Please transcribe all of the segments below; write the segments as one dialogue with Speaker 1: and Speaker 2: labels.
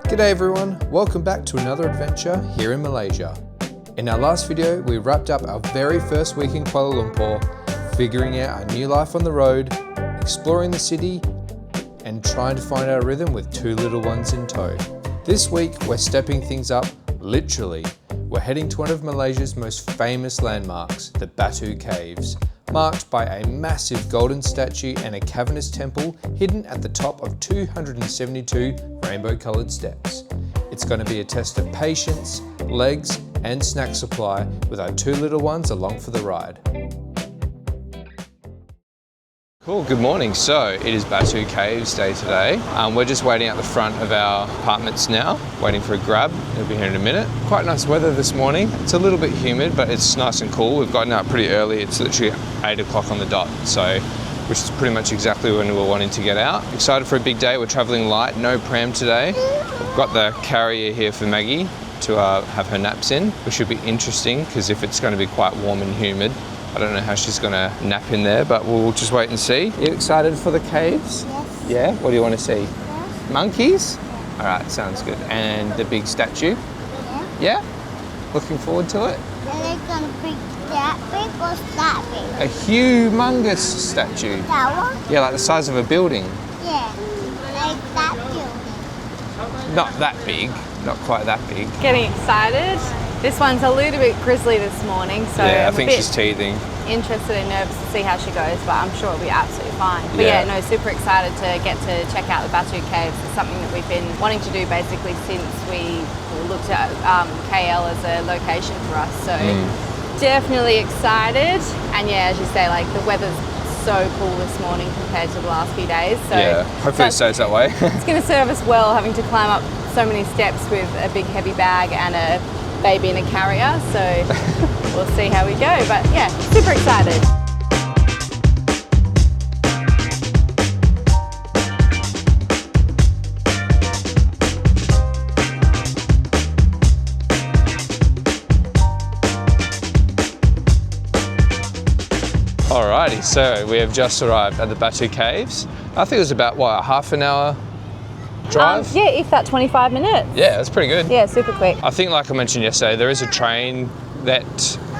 Speaker 1: G'day everyone, welcome back to another adventure here in Malaysia. In our last video, we wrapped up our very first week in Kuala Lumpur, figuring out our new life on the road, exploring the city, and trying to find our rhythm with two little ones in tow. This week, we're stepping things up, literally. We're heading to one of Malaysia's most famous landmarks, the Batu Caves, marked by a massive golden statue and a cavernous temple hidden at the top of 272 rainbow-coloured steps. It's going to be a test of patience, legs, and snack supply with our two little ones along for the ride. Cool, good morning. So it is Batu Caves day today. We're just waiting out the front of our apartments now, waiting for a grab. It'll be here in a minute. Quite nice weather this morning. It's a little bit humid, but it's nice and cool. We've gotten out pretty early. It's literally 8 o'clock on the dot, so which is pretty much exactly when we were wanting to get out. Excited for a big day. We're traveling light, no pram today. We've got the carrier here for Maggie to have her naps in, which should be interesting because if it's going to be quite warm and humid, I don't know how she's going to nap in there, but we'll just wait and see. You excited for the caves?
Speaker 2: Yes.
Speaker 1: Yeah? What do you want to see?
Speaker 2: Yes.
Speaker 1: Monkeys?
Speaker 2: Yeah.
Speaker 1: All right, sounds good. And the big statue?
Speaker 2: Yeah.
Speaker 1: Yeah? Looking forward to it?
Speaker 2: Are they gonna be that big or that big?
Speaker 1: A humongous statue.
Speaker 2: That one?
Speaker 1: Yeah, like the size of a building.
Speaker 2: Yeah. Like that building.
Speaker 1: Not that big, not quite that big.
Speaker 3: Getting excited. This one's a little bit grizzly this morning, so
Speaker 1: Yeah, I
Speaker 3: I'm
Speaker 1: think
Speaker 3: a bit
Speaker 1: she's teething.
Speaker 3: interested and nervous to see how she goes, but I'm sure it'll be absolutely fine. But yeah, no, super excited to get to check out the Batu Caves. It's something that we've been wanting to do basically since we looked at KL as a location for us. So definitely excited. And yeah, as you say, like the weather's so cool this morning compared to the last few days. So
Speaker 1: yeah, hopefully it stays that way.
Speaker 3: It's going to serve us well having to climb up so many steps with a big heavy bag and a baby in a carrier, so we'll see how we go, but yeah, super excited.
Speaker 1: Alrighty, so we have just arrived at the Batu Caves. I think it was about, what, a half an hour drive?
Speaker 3: Yeah, if that 25 minutes.
Speaker 1: Yeah, that's pretty good.
Speaker 3: Yeah, super quick.
Speaker 1: I think, like I mentioned yesterday, there is a train that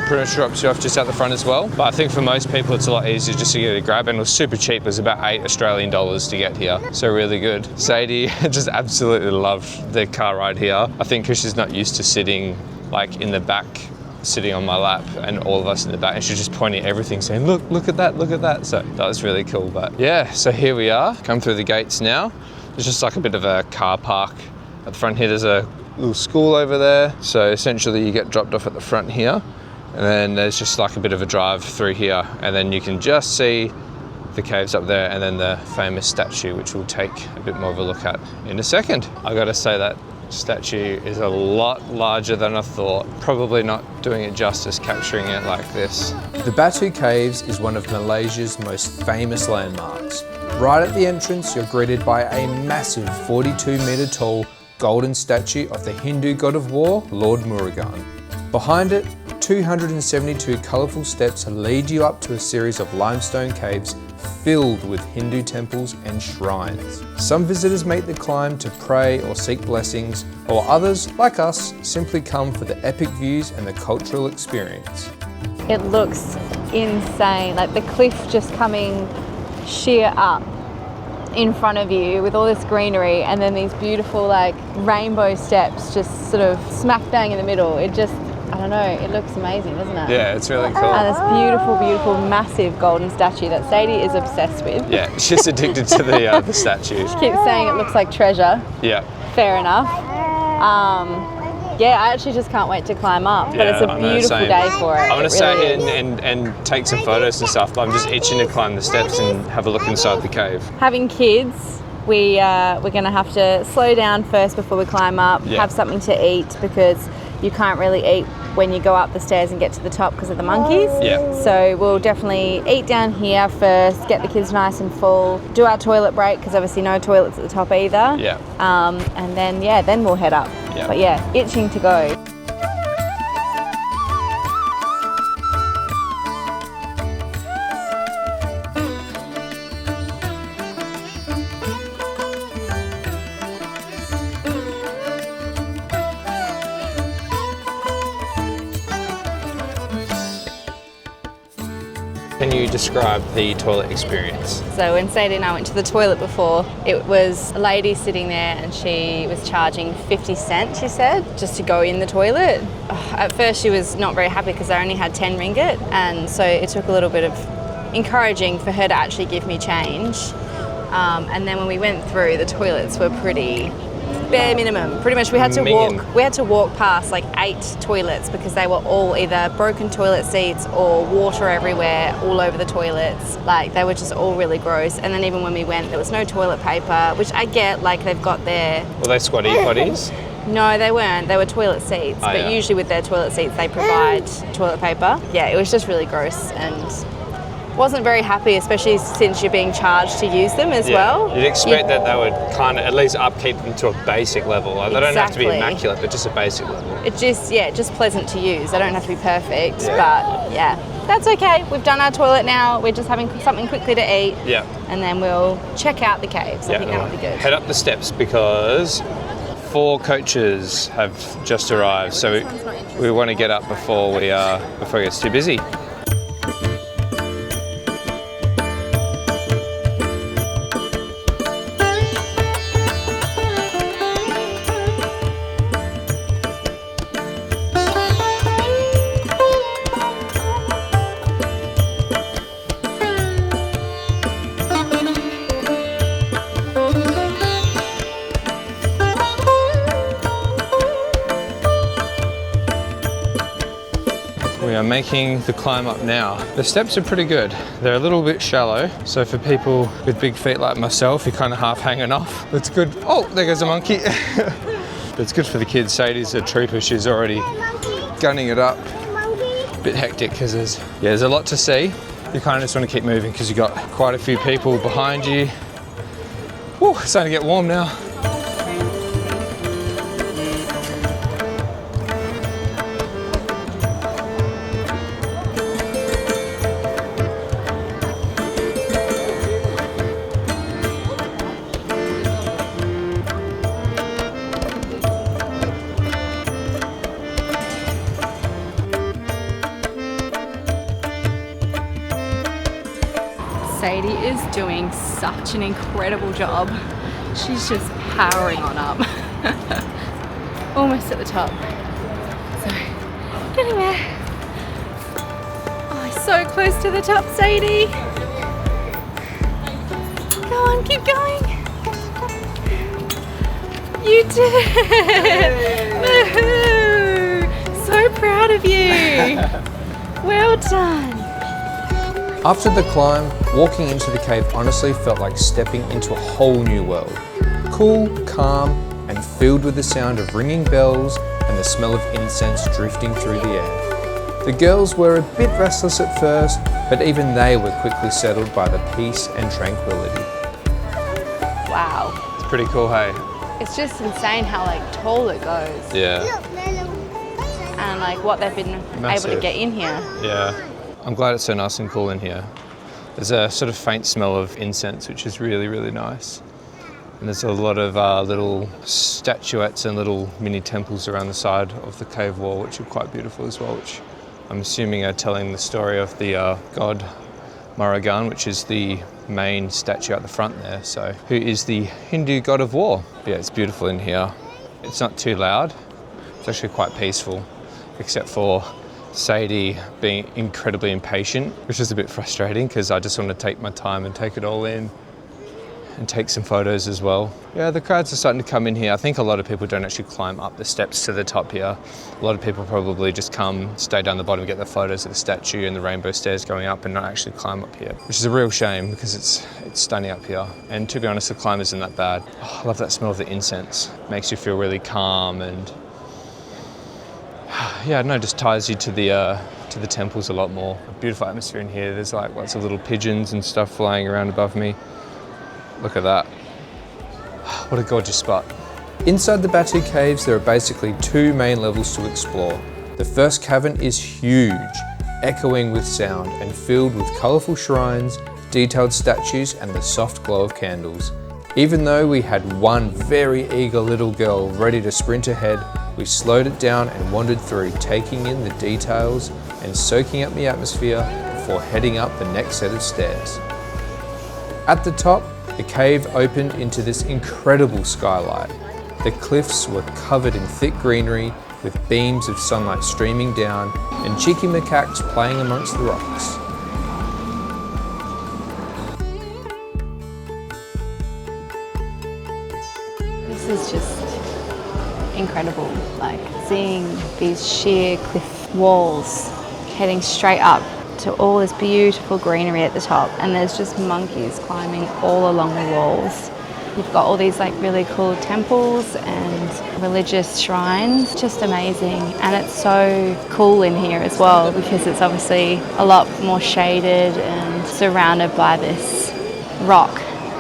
Speaker 1: pretty much drops you off just out the front as well. But I think for most people, it's a lot easier just to get a grab, and it was super cheap. It was about $8 Australian to get here, so really good. Sadie just absolutely loved the car ride here. I think because she's not used to sitting like in the back, sitting on my lap, and all of us in the back, and she's just pointing at everything, saying, look at that, look at that. So that was really cool. But yeah, so here we are, come through the gates now. There's just like a bit of a car park at the front here. There's a little school over there. So essentially you get dropped off at the front here, and then there's just like a bit of a drive through here, and then you can just see the caves up there, and then the famous statue, which we'll take a bit more of a look at in a second. I gotta say that statue is a lot larger than I thought. Probably not doing it justice capturing it like this. The Batu Caves is one of Malaysia's most famous landmarks. Right at the entrance, you're greeted by a massive 42-metre tall golden statue of the Hindu god of war, Lord Murugan. Behind it, 272 colourful steps lead you up to a series of limestone caves filled with Hindu temples and shrines. Some visitors make the climb to pray or seek blessings, while others, like us, simply come for the epic views and the cultural experience.
Speaker 3: It looks insane, like the cliff just coming sheer up in front of you with all this greenery, and then these beautiful like rainbow steps just sort of smack bang in the middle. It just, I don't know, it looks amazing, doesn't it?
Speaker 1: Yeah, it's really cool.
Speaker 3: And this beautiful, beautiful, massive golden statue that Sadie is obsessed with.
Speaker 1: Yeah, she's addicted to the statue.
Speaker 3: She keeps saying it looks like treasure.
Speaker 1: Yeah.
Speaker 3: Fair enough. Yeah, I actually just can't wait to climb up, but it's a beautiful day for it.
Speaker 1: I want to
Speaker 3: It
Speaker 1: stay
Speaker 3: really
Speaker 1: here and take some photos and stuff, but I'm just itching to climb the steps and have a look inside the cave.
Speaker 3: Having kids, we're going to have to slow down first before we climb up, have something to eat, because you can't really eat when you go up the stairs and get to the top because of the monkeys.
Speaker 1: Yeah.
Speaker 3: So we'll definitely eat down here first, get the kids nice and full, do our toilet break, because obviously no toilets at the top either.
Speaker 1: Yeah.
Speaker 3: And then, then we'll head up.
Speaker 1: Yeah.
Speaker 3: But yeah, itching to go.
Speaker 1: Can you describe the toilet experience?
Speaker 3: So when Sadie and I went to the toilet before, it was a lady sitting there and she was charging 50 cents, she said, just to go in the toilet. At first she was not very happy because I only had 10 ringgit, and so it took a little bit of encouraging for her to actually give me change. And then when we went through, the toilets were pretty bare minimum. Pretty much we had to walk past like 8 toilets because they were all either broken toilet seats or water everywhere all over the toilets. Like they were just all really gross. And then even when we went, there was no toilet paper, which I get, like they've got their...
Speaker 1: Were they squatty potties?
Speaker 3: No, they weren't. They were toilet seats. But
Speaker 1: yeah.
Speaker 3: Usually with their toilet seats, they provide toilet paper. Yeah, it was just really gross and wasn't very happy, especially since you're being charged to use them as well.
Speaker 1: You'd expect that they would kind of at least upkeep them to a basic level. Like, they don't have to be immaculate, but just a basic level.
Speaker 3: It's just pleasant to use. They don't have to be perfect, but yeah, that's okay. We've done our toilet now. We're just having something quickly to eat.
Speaker 1: Yeah. And
Speaker 3: then we'll check out the caves. I think that'll be good.
Speaker 1: Head up the steps because 4 coaches have just arrived, so we want to get up before it gets too busy. We are making the climb up now. The steps are pretty good. They're a little bit shallow, so for people with big feet like myself, you're kind of half hanging off. It's good. Oh, there goes a monkey. It's good for the kids. Sadie's a trooper. She's already gunning it up. A bit hectic because there's a lot to see. You kind of just want to keep moving because you've got quite a few people behind you. Woo, it's starting to get warm now.
Speaker 3: Sadie is doing such an incredible job. She's just powering on up. Almost at the top. So, getting there. Oh, so close to the top, Sadie. Go on, keep going. You did it! Woohoo! So proud of you. Well done.
Speaker 4: After the climb, walking into the cave honestly felt like stepping into a whole new world. Cool, calm, and filled with the sound of ringing bells and the smell of incense drifting through the air. The girls were a bit restless at first, but even they were quickly settled by the peace and tranquility.
Speaker 3: Wow.
Speaker 1: It's pretty cool, hey?
Speaker 3: It's just insane how like tall it goes.
Speaker 1: Yeah.
Speaker 3: And like what they've been able to get in here.
Speaker 1: Yeah. I'm glad it's so nice and cool in here. There's a sort of faint smell of incense, which is really, really nice. And there's a lot of little statuettes and little mini temples around the side of the cave wall, which are quite beautiful as well, which I'm assuming are telling the story of the god Murugan, which is the main statue at the front there, so who is the Hindu god of war. Yeah, it's beautiful in here. It's not too loud. It's actually quite peaceful, except for Sadie being incredibly impatient, which is a bit frustrating because I just want to take my time and take it all in and take some photos as well. Yeah, the crowds are starting to come in here. I think a lot of people don't actually climb up the steps to the top here. A lot of people probably just come, stay down the bottom, get their photos of the statue and the rainbow stairs going up and not actually climb up here, which is a real shame because it's stunning up here. And to be honest, the climb isn't that bad. Oh, I love that smell of the incense. It makes you feel really calm and yeah, no, just ties you to the temples a lot more. A beautiful atmosphere in here. There's like lots of little pigeons and stuff flying around above me. Look at that. What a gorgeous spot.
Speaker 4: Inside the Batu Caves, there are basically 2 main levels to explore. The first cavern is huge, echoing with sound and filled with colourful shrines, detailed statues and the soft glow of candles. Even though we had one very eager little girl ready to sprint ahead, we slowed it down and wandered through, taking in the details and soaking up the atmosphere before heading up the next set of stairs. At the top, the cave opened into this incredible skylight. The cliffs were covered in thick greenery with beams of sunlight streaming down and cheeky macaques playing amongst the rocks.
Speaker 3: This is just incredible, like seeing these sheer cliff walls heading straight up to all this beautiful greenery at the top, and there's just monkeys climbing all along the walls. You've got all these like really cool temples and religious shrines, just amazing. And it's so cool in here as well because it's obviously a lot more shaded and surrounded by this rock.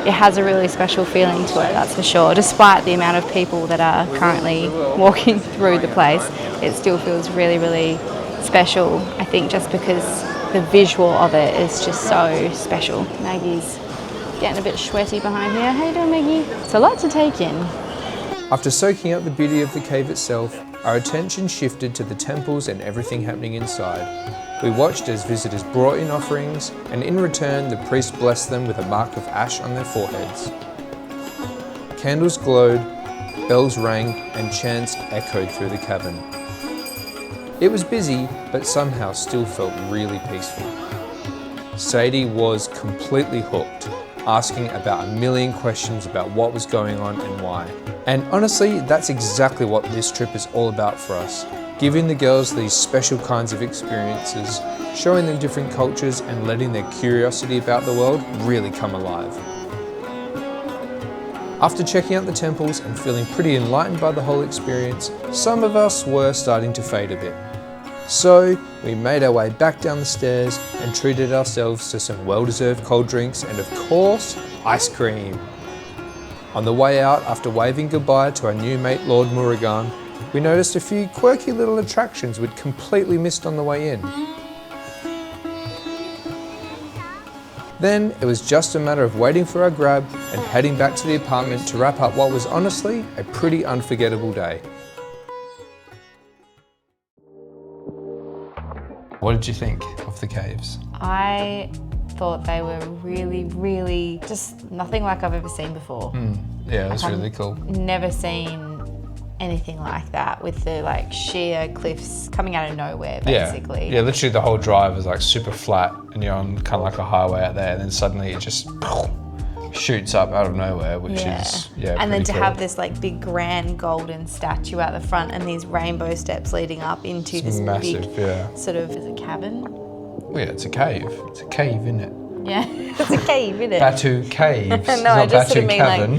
Speaker 3: It has a really special feeling to it, that's for sure. Despite the amount of people that are currently walking through the place, it still feels really, really special. I think just because the visual of it is just so special. Maggie's getting a bit sweaty behind here. How you doing, Maggie? It's a lot to take in.
Speaker 4: After soaking up the beauty of the cave itself, our attention shifted to the temples and everything happening inside. We watched as visitors brought in offerings, and in return, the priest blessed them with a mark of ash on their foreheads. Candles glowed, bells rang, and chants echoed through the cavern. It was busy, but somehow still felt really peaceful. Sadie was completely hooked, asking about a million questions about what was going on and why. And honestly, that's exactly what this trip is all about for us. Giving the girls these special kinds of experiences, showing them different cultures and letting their curiosity about the world really come alive. After checking out the temples and feeling pretty enlightened by the whole experience, some of us were starting to fade a bit. So we made our way back down the stairs and treated ourselves to some well-deserved cold drinks and of course, ice cream. On the way out, after waving goodbye to our new mate Lord Murugan, we noticed a few quirky little attractions we'd completely missed on the way in. Then it was just a matter of waiting for our grab and heading back to the apartment to wrap up what was honestly a pretty unforgettable day. What did you think of the caves?
Speaker 3: I thought they were really, really just nothing like I've ever seen before.
Speaker 4: Yeah, it was really cool.
Speaker 3: Never seen anything like that with the like sheer cliffs coming out of nowhere basically.
Speaker 1: Yeah, literally the whole drive is like super flat and you're on kind of like a highway out there and then suddenly it just shoots up out of nowhere, which is
Speaker 3: and then to
Speaker 1: cool.
Speaker 3: have this like big grand golden statue out the front and these rainbow steps leading up into this
Speaker 1: massive,
Speaker 3: big sort of, is it cavern?
Speaker 1: Well, yeah, it's a cave. It's a cave, isn't it?
Speaker 3: Yeah, it's a cave, isn't it?
Speaker 1: Batu Caves.
Speaker 3: No, I just sort of mean
Speaker 1: like.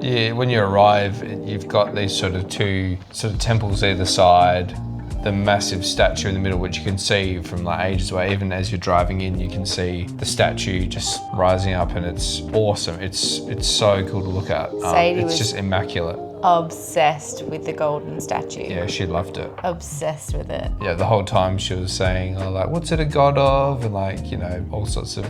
Speaker 1: Yeah, when you arrive, you've got these sort of two sort of temples either side. The massive statue in the middle, which you can see from like ages away. Even as you're driving in, you can see the statue just rising up, and it's awesome. It's so cool to look at. It's just immaculate.
Speaker 3: Obsessed with the golden statue.
Speaker 1: Yeah, she loved it.
Speaker 3: Obsessed with it.
Speaker 1: Yeah, the whole time she was saying, oh, like, what's it a god of? And like, you know, all sorts of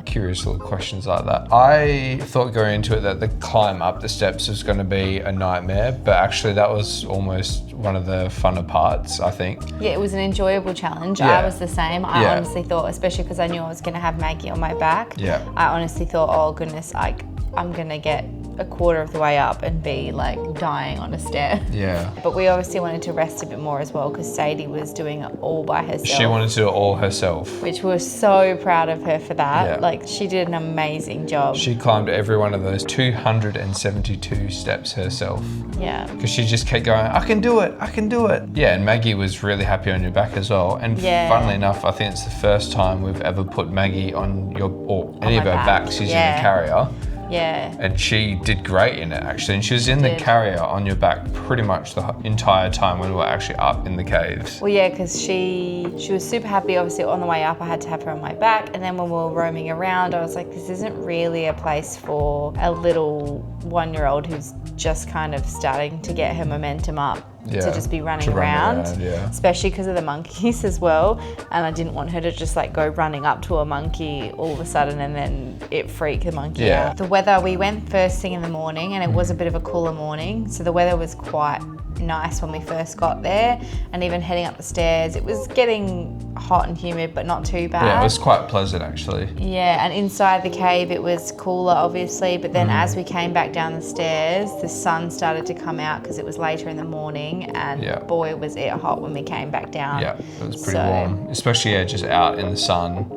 Speaker 1: curious little questions like that. I thought going into it that the climb up the steps was going to be a nightmare, but actually that was almost one of the funner parts, I think. Yeah,
Speaker 3: it was an enjoyable challenge. I was the same. I honestly thought, especially because I knew I was going to have Maggie on my back, I honestly thought, oh goodness, like, I'm going to get a quarter of the way up and be like dying on a stair.
Speaker 1: Yeah.
Speaker 3: But we obviously wanted to rest a bit more as well because Sadie was doing it all by herself.
Speaker 1: She wanted to do it all herself.
Speaker 3: Which we're so proud of her for that. Yeah. Like, she did an amazing job.
Speaker 1: She climbed every one of those 272 steps herself.
Speaker 3: Yeah.
Speaker 1: Because she just kept going, I can do it, I can do it. Yeah, and Maggie was really happy on your back as well. And funnily enough, I think it's the first time we've ever put Maggie on your, or any of her backs using a carrier.
Speaker 3: Yeah.
Speaker 1: And she did great in it actually, and she was in the carrier on your back pretty much the entire time when we were actually up in the caves.
Speaker 3: Well, yeah, because she was super happy. Obviously on the way up I had to have her on my back, and then when we were roaming around I was like, this isn't really a place for a little 1-year-old who's just kind of starting to get her momentum up. to just be running around, especially because of the monkeys as well. And I didn't want her to just like go running up to a monkey all of a sudden and then it freak the monkey out. The weather, we went first thing in the morning and it was a bit of a cooler morning, so the weather was quite nice when we first got there, and even heading up the stairs it was getting hot and humid but not too bad.
Speaker 1: Yeah, it was quite pleasant actually.
Speaker 3: Yeah, and inside the cave it was cooler obviously, but then as we came back down the stairs the sun started to come out because it was later in the morning, and boy was it hot when we came back down.
Speaker 1: Yeah, it was pretty warm, especially just out in the sun.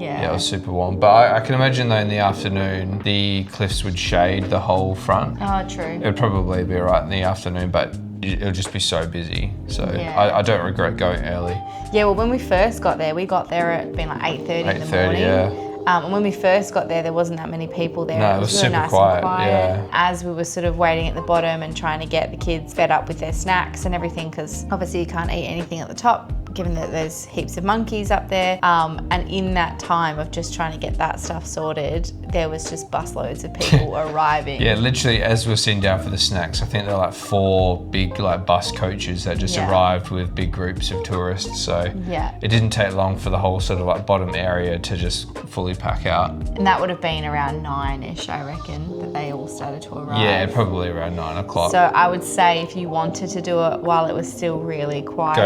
Speaker 1: Yeah, it was super warm. But I can imagine though in the afternoon, the cliffs would shade the whole front.
Speaker 3: Oh, true.
Speaker 1: It would probably be alright in the afternoon, but it'll just be so busy. So I don't regret going early.
Speaker 3: Yeah, well when we first got there, we got there at being like 8:30 in the morning. And when we first got there wasn't that many people there.
Speaker 1: No, it was
Speaker 3: really
Speaker 1: super
Speaker 3: nice
Speaker 1: quiet.
Speaker 3: and quiet. As we were sort of waiting at the bottom and trying to get the kids fed up with their snacks and everything, because obviously you can't eat anything at the top, given that there's heaps of monkeys up there. And in that time of just trying to get that stuff sorted, there was just busloads of people arriving.
Speaker 1: Yeah, literally as we're sitting down for the snacks, I think there were like 4 big like bus coaches that just arrived with big groups of tourists. So it didn't take long for the whole sort of like bottom area to just fully pack out.
Speaker 3: And that would have been around 9ish, I reckon, that they all started to arrive.
Speaker 1: Yeah, probably around 9 o'clock.
Speaker 3: So I would say if you wanted to do it while it was still really quiet,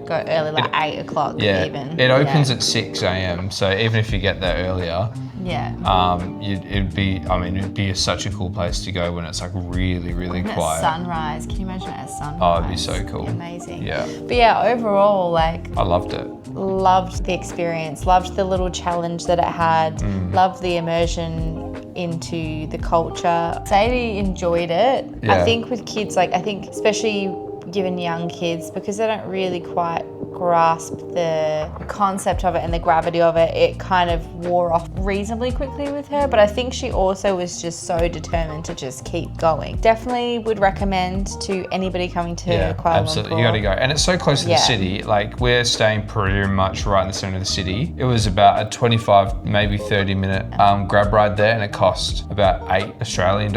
Speaker 3: Go early, like 8 o'clock even.
Speaker 1: It opens at 6 a.m. So even if you get there earlier, it'd be such a cool place to go when it's like really, really quiet.
Speaker 3: Sunrise. Can you imagine it as sunrise?
Speaker 1: Oh, it'd be so cool.
Speaker 3: Amazing.
Speaker 1: Yeah.
Speaker 3: But yeah, overall, like,
Speaker 1: I loved it.
Speaker 3: Loved the experience, loved the little challenge that it had, loved the immersion into the culture. Sadie enjoyed it. I think with kids, like I think especially given young kids, because they don't really quite grasp the concept of it and the gravity of it, it kind of wore off reasonably quickly with her. But I think she also was just so determined to just keep going. Definitely would recommend to anybody coming to Kuala Lumpur.
Speaker 1: Absolutely, you got to go. And it's so close to the city. Like we're staying pretty much right in the center of the city. It was about a 25, maybe 30-minute grab ride there, and it cost about $8 Australian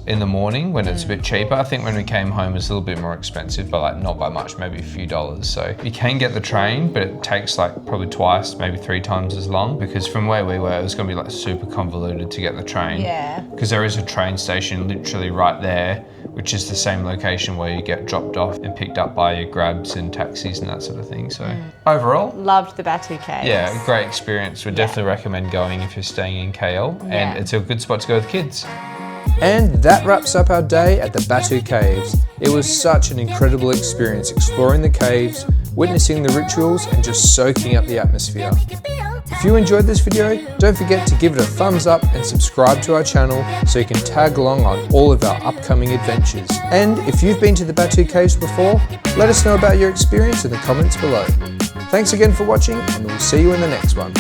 Speaker 1: in the morning when it's a bit cheaper. I think when we came home it was a little bit more expensive, but like not by much, maybe a few dollars. So you can get the train, but it takes like probably twice, maybe 3 times as long, because from where we were it was going to be like super convoluted to get the train. Yeah. Because there is a train station literally right there, which is the same location where you get dropped off and picked up by your grabs and taxis and that sort of thing. So overall,
Speaker 3: loved the Batu Caves.
Speaker 1: Yeah, great experience. Would definitely recommend going if you're staying in KL, and it's a good spot to go with kids.
Speaker 4: And that wraps up our day at the Batu Caves. It was such an incredible experience exploring the caves, witnessing the rituals, and just soaking up the atmosphere. If you enjoyed this video, don't forget to give it a thumbs up and subscribe to our channel so you can tag along on all of our upcoming adventures. And if you've been to the Batu Caves before, let us know about your experience in the comments below. Thanks again for watching, and we'll see you in the next one.